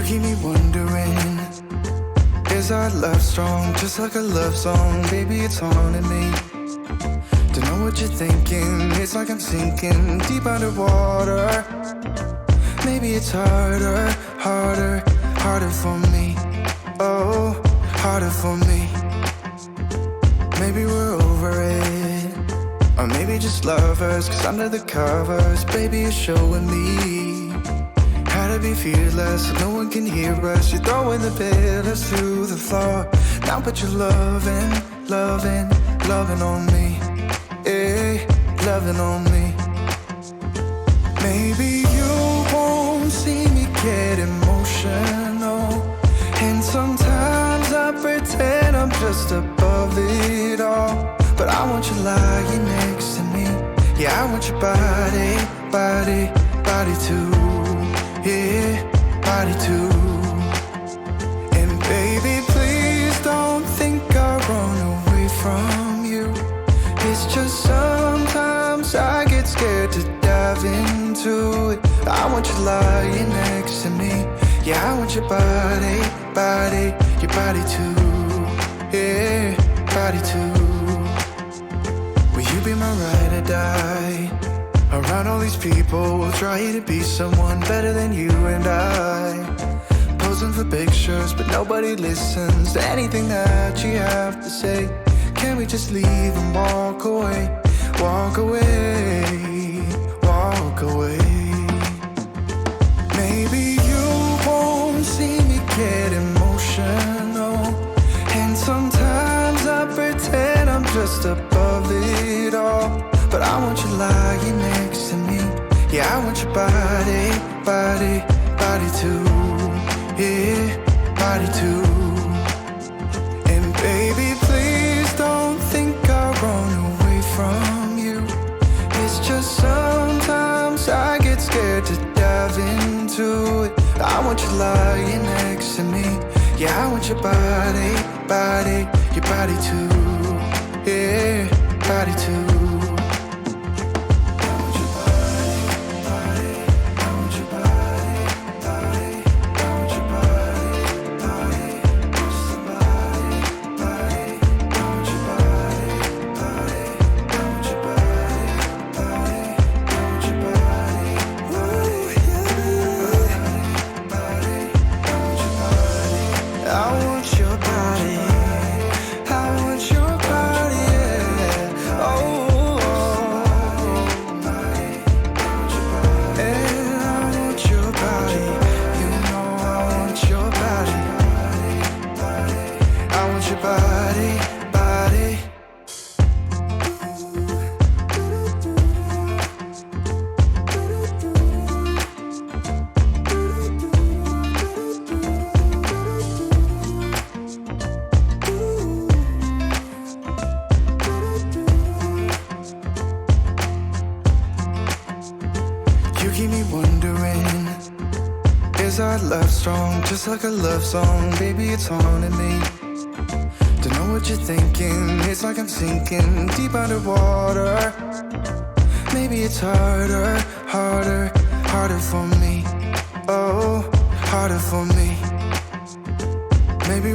keep me wondering, is our love strong, just like a love song? Baby, it's haunting me. Don't know what you're thinking, it's like I'm sinking deep underwater. Maybe it's harder for me. Oh, harder for me. Maybe we're over it, or maybe just lovers, 'cause under the covers, baby, you're showing me how to be fearless so no one can hear us. You're throwing the pillars through the floor. Now put your loving on me. Yeah, loving on me. Maybe you won't see me get emotional, and sometimes I pretend I'm just above it all. But I want you lying next to me. Yeah, I want your body too. Yeah, body too. And baby, please don't think I'll run away from you. It's just sometimes I get scared to dive into it. I want you lying next to me. Yeah, I want your body too. Yeah, body too. Will you be my ride or die? Around all these people, we'll try to be someone better than you and I. Posing for pictures, but nobody listens to anything that you have to say. Can we just leave and walk away? Walk away, walk away. Maybe you won't see me get emotional, and sometimes I pretend I'm just above it all. But I want you lying next to me. Yeah, I want your body too. Yeah, body too. And baby, please don't think I'll run away from you. It's just sometimes I get scared to dive into it. I want you lying next to me. Yeah, I want your body too. Yeah, body too. You keep me wondering, is our love strong, just like a love song? Baby, it's haunting me. Don't know what you're thinking, it's like I'm sinking deep underwater. Maybe it's harder for me. Oh, harder for me. Maybe